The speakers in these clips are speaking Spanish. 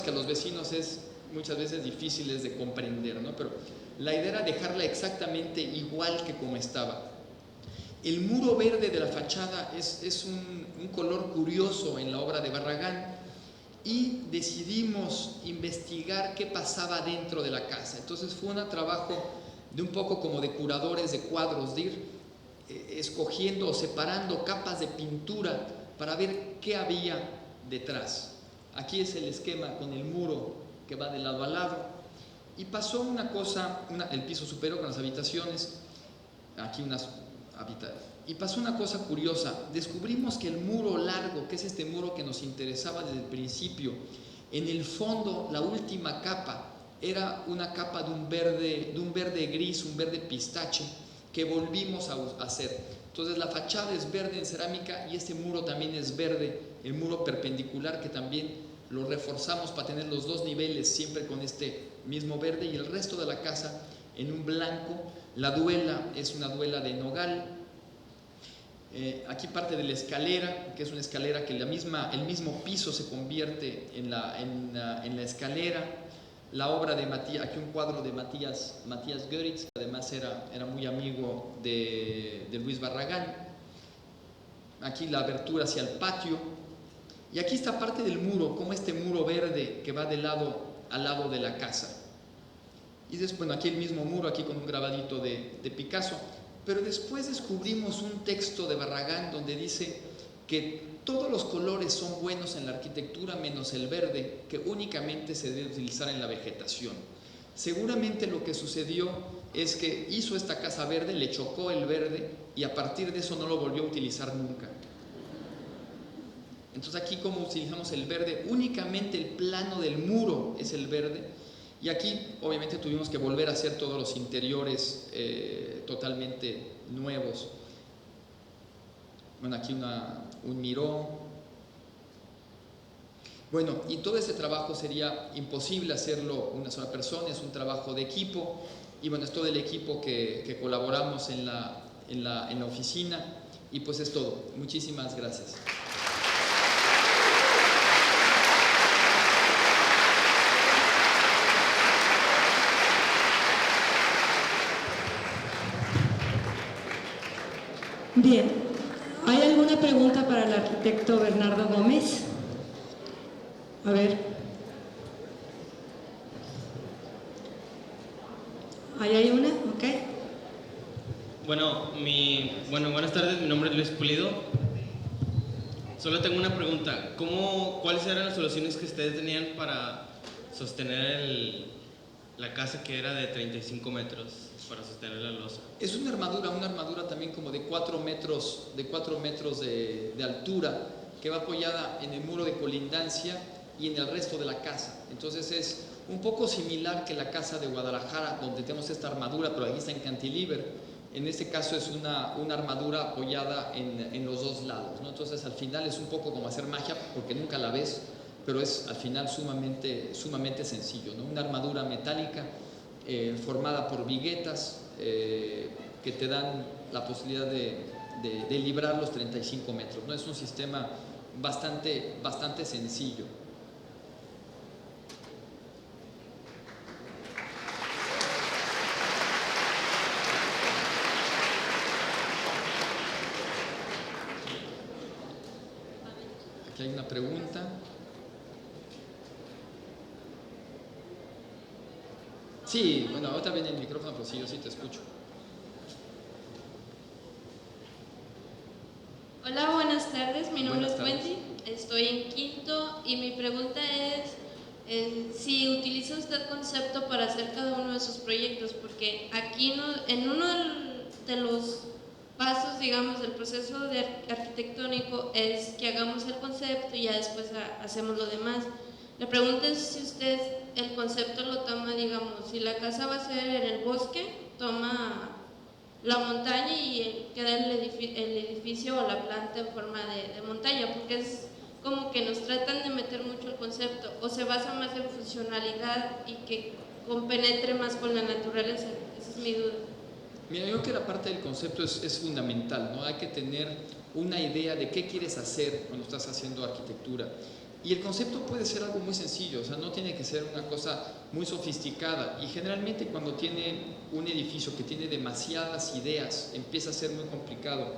que a los vecinos es muchas veces difíciles de comprender, ¿no? Pero la idea era dejarla exactamente igual que como estaba. El muro verde de la fachada es un color curioso en la obra de Barragán, y decidimos investigar qué pasaba dentro de la casa. Entonces fue un trabajo de un poco como de curadores de cuadros, de ir escogiendo o separando capas de pintura para ver qué había detrás. Aquí es el esquema con el muro que va de lado a lado. Y pasó una cosa, el piso superior con las habitaciones, aquí unas habitaciones. Y pasó una cosa curiosa, descubrimos que el muro largo, que es este muro que nos interesaba desde el principio, en el fondo la última capa era una capa de un verde gris, un verde pistache, que volvimos a hacer. Entonces la fachada es verde en cerámica y este muro también es verde, el muro perpendicular, que también lo reforzamos para tener los dos niveles siempre con este mismo verde, y el resto de la casa en un blanco. La duela es una duela de nogal. Aquí parte de la escalera, que es una escalera que el mismo piso se convierte en la escalera. La obra de Matías, aquí un cuadro de Matías Goeritz, que además era muy amigo de Luis Barragán. Aquí la abertura hacia el patio. Y aquí está parte del muro, como este muro verde que va de lado al lado de la casa. Y después, bueno, aquí el mismo muro, aquí con un grabadito de Picasso. Pero después descubrimos un texto de Barragán donde dice que todos los colores son buenos en la arquitectura menos el verde, que únicamente se debe utilizar en la vegetación. Seguramente lo que sucedió es que hizo esta casa verde, le chocó el verde y a partir de eso no lo volvió a utilizar nunca. Entonces aquí, como utilizamos el verde, únicamente el plano del muro es el verde. Y aquí obviamente tuvimos que volver a hacer todos los interiores totalmente nuevos. Bueno, aquí un mirón. Bueno, y todo ese trabajo sería imposible hacerlo una sola persona, es un trabajo de equipo. Y bueno, es todo el equipo que colaboramos en la oficina. Y pues es todo. Muchísimas gracias. Bien, ¿hay alguna pregunta para el arquitecto Bernardo Gómez? A ver. ¿Ahí hay una? Ok. Buenas tardes, mi nombre es Luis Pulido. Solo tengo una pregunta. ¿Cuáles eran las soluciones que ustedes tenían para sostener la casa, que era de 35 metros, para sostener la losa? Es una armadura también como de 4 metros de altura, que va apoyada en el muro de colindancia y en el resto de la casa. Entonces es un poco similar que la casa de Guadalajara, donde tenemos esta armadura, pero aquí está en cantilever. En este caso es una armadura apoyada en los dos lados, ¿no? Entonces al final es un poco como hacer magia, porque nunca la ves, pero es al final sumamente sencillo, ¿no? Una armadura metálica formada por viguetas que te dan la posibilidad de librar los 35 metros, ¿no? Es un sistema bastante sencillo. Aquí hay una pregunta. Sí, bueno, ahorita viene el micrófono, pero sí, yo sí te escucho. Hola, buenas tardes. Mi nombre Buenas es tardes. Wendy. Estoy en quinto y mi pregunta es si utiliza usted concepto para hacer cada uno de sus proyectos, porque aquí en uno de los pasos, digamos, del proceso arquitectónico es que hagamos el concepto y ya después hacemos lo demás. La pregunta es si usted el concepto lo toma, digamos, si la casa va a ser en el bosque, toma la montaña y queda el edificio o la planta en forma de montaña, porque es como que nos tratan de meter mucho el concepto, o se basa más en funcionalidad y que compenetre más con la naturaleza. Esa es mi duda. Mira, yo creo que la parte del concepto es fundamental, ¿no? Hay que tener una idea de qué quieres hacer cuando estás haciendo arquitectura. Y el concepto puede ser algo muy sencillo, o sea, no tiene que ser una cosa muy sofisticada. Y generalmente cuando tiene un edificio que tiene demasiadas ideas, empieza a ser muy complicado.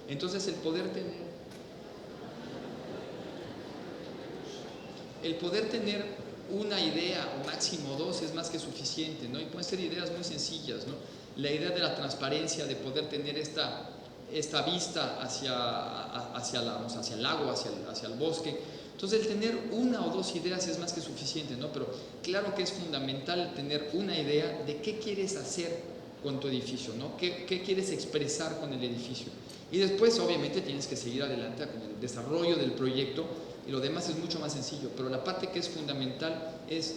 Entonces el poder tener una idea o máximo dos es más que suficiente, ¿no? Y pueden ser ideas muy sencillas, ¿no? La idea de la transparencia, de poder tener esta vista hacia el lago, hacia el bosque. Entonces el tener una o dos ideas es más que suficiente, ¿no? Pero claro que es fundamental tener una idea de qué quieres hacer con tu edificio, ¿no? ¿Qué quieres expresar con el edificio? Y después obviamente tienes que seguir adelante con el desarrollo del proyecto, y lo demás es mucho más sencillo, pero la parte que es fundamental es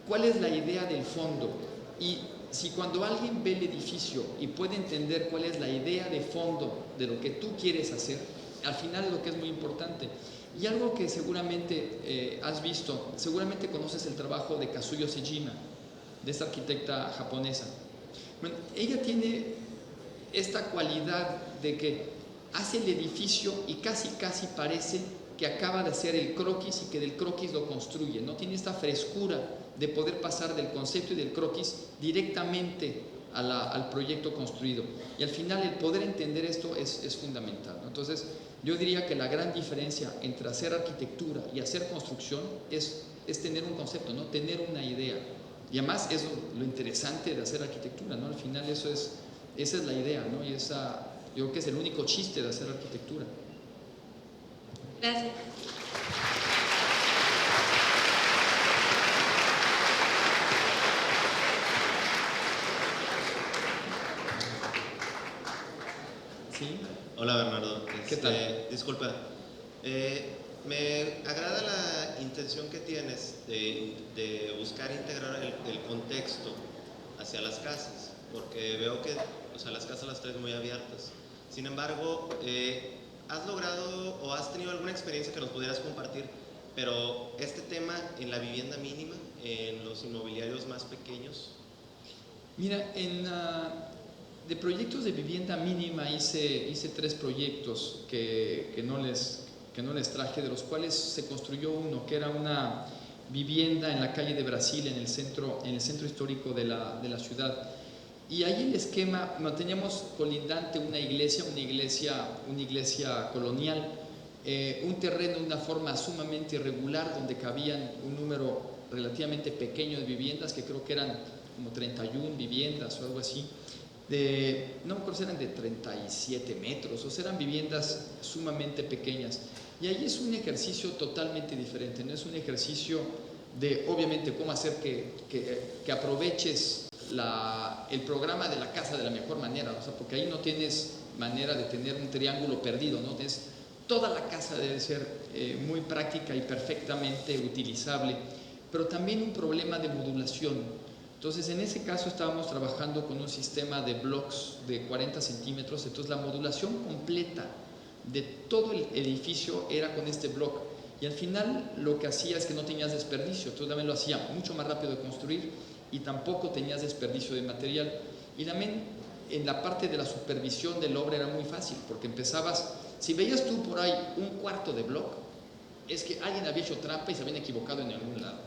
cuál es la idea del fondo. Y si cuando alguien ve el edificio y puede entender cuál es la idea de fondo de lo que tú quieres hacer, al final es lo que es muy importante. Y algo que seguramente has visto, seguramente conoces el trabajo de Kazuyo Sejima, de esta arquitecta japonesa. Bueno, ella tiene esta cualidad de que hace el edificio y casi parece que acaba de hacer el croquis y que del croquis lo construye, ¿no? Tiene esta frescura de poder pasar del concepto y del croquis directamente al proyecto construido. Y al final el poder entender esto es fundamental, ¿no? Entonces yo diría que la gran diferencia entre hacer arquitectura y hacer construcción es tener un concepto, ¿no? Tener una idea. Y además es lo interesante de hacer arquitectura, ¿no? Al final esa es la idea, ¿no? Y yo creo que es el único chiste de hacer arquitectura. Gracias. ¿Sí? Hola Bernardo. ¿Qué tal? Disculpa. Me agrada la intención que tienes de buscar integrar el contexto hacia las casas, porque veo que, o sea, las casas las traes muy abiertas. Sin embargo, ¿has logrado o has tenido alguna experiencia que nos pudieras compartir? Pero este tema en la vivienda mínima, en los inmobiliarios más pequeños. Mira, de proyectos de vivienda mínima hice 3 proyectos que no les traje, de los cuales se construyó uno, que era una vivienda en la calle de Brasil, en el centro histórico de la ciudad. Y ahí el esquema, teníamos colindante una iglesia colonial, un terreno de una forma sumamente irregular, donde cabían un número relativamente pequeño de viviendas, que creo que eran como 31 viviendas o algo así, no me acuerdo si eran de 37 metros, o sea, eran viviendas sumamente pequeñas. Y ahí es un ejercicio totalmente diferente, no es un ejercicio de, obviamente, cómo hacer que aproveches el programa de la casa de la mejor manera, o sea, porque ahí no tienes manera de tener un triángulo perdido, ¿no? Toda la casa debe ser muy práctica y perfectamente utilizable, pero también un problema de modulación. Entonces, en ese caso estábamos trabajando con un sistema de blocks de 40 centímetros, entonces la modulación completa de todo el edificio era con este block, y al final lo que hacía es que no tenías desperdicio, entonces también lo hacía mucho más rápido de construir y tampoco tenías desperdicio de material. Y también en la parte de la supervisión de la obra era muy fácil, porque empezabas, si veías tú por ahí un cuarto de block, es que alguien había hecho trampa y se habían equivocado en algún lado.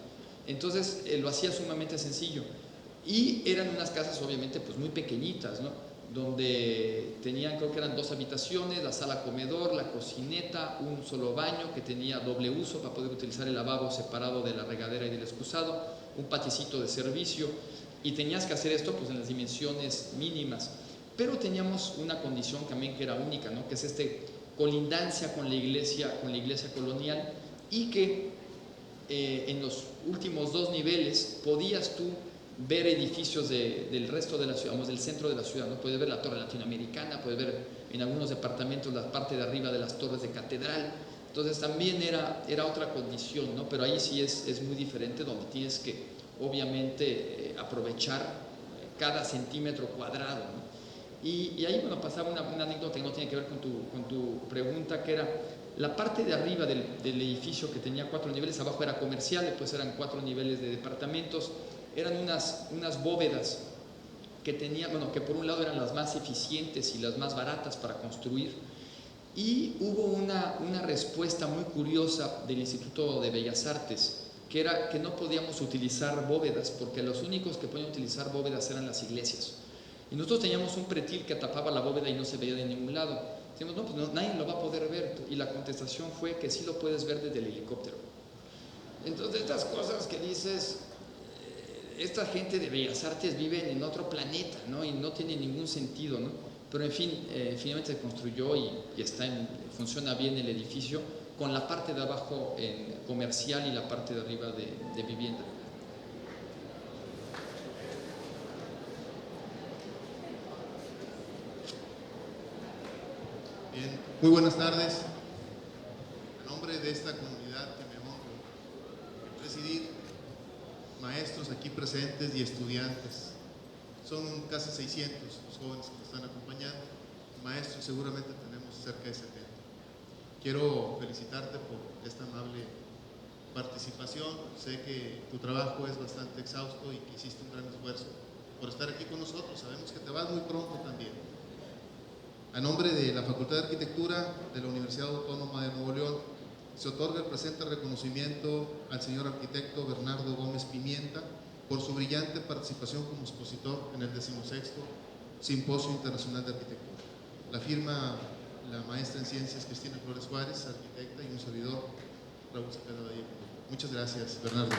Entonces lo hacía sumamente sencillo. Y eran unas casas obviamente pues muy pequeñitas, ¿no? Donde tenían, creo que eran 2 habitaciones, la sala comedor, la cocineta, un solo baño que tenía doble uso para poder utilizar el lavabo separado de la regadera y del excusado, un paticito de servicio, y tenías que hacer esto pues en las dimensiones mínimas. Pero teníamos una condición también que era única, ¿no? Que es colindancia con la iglesia colonial, y que en los últimos 2 niveles podías tú ver edificios del resto de la ciudad, del centro de la ciudad, ¿no? Puedes ver la Torre Latinoamericana, puedes ver en algunos departamentos la parte de arriba de las torres de catedral. Entonces también era otra condición, ¿no? Pero ahí sí es muy diferente, donde tienes que obviamente aprovechar cada centímetro cuadrado, ¿no? Y ahí, bueno, pasaba una anécdota que no tiene que ver con tu pregunta, que era la parte de arriba del edificio, que tenía 4 niveles, abajo era comercial, después eran 4 niveles de departamentos. Eran unas bóvedas que tenían, bueno, que por un lado eran las más eficientes y las más baratas para construir, Y hubo una respuesta muy curiosa del Instituto de Bellas Artes, que era que no podíamos utilizar bóvedas, porque los únicos que podían utilizar bóvedas eran las iglesias. Y nosotros teníamos un pretil que tapaba la bóveda y no se veía de ningún lado. Decíamos, no, pues no, nadie lo va a poder ver. Y la contestación fue que sí lo puedes ver desde el helicóptero. Entonces, estas cosas que dices, esta gente de Bellas Artes vive en otro planeta, ¿no? Y no tiene ningún sentido, ¿no? Pero en fin, finalmente se construyó y funciona bien el edificio, con la parte de abajo en comercial y la parte de arriba de vivienda. Bien, muy buenas tardes. En nombre de esta comunidad que me honro presidir, maestros aquí presentes y estudiantes, son casi 600 los jóvenes que me están acompañando, maestros seguramente tenemos cerca de 70. Quiero felicitarte por esta amable participación. Sé que tu trabajo es bastante exhausto y que hiciste un gran esfuerzo por estar aquí con nosotros. Sabemos que te vas muy pronto también. A nombre de la Facultad de Arquitectura de la Universidad Autónoma de Nuevo León, se otorga el presente reconocimiento al señor arquitecto Bernardo Gómez Pimienta por su brillante participación como expositor en el 16º Simposio Internacional de Arquitectura. La firma la maestra en Ciencias Cristina Flores Juárez, arquitecta, y un servidor, Raúl Cepeda de Ahí. Muchas gracias, Bernardo.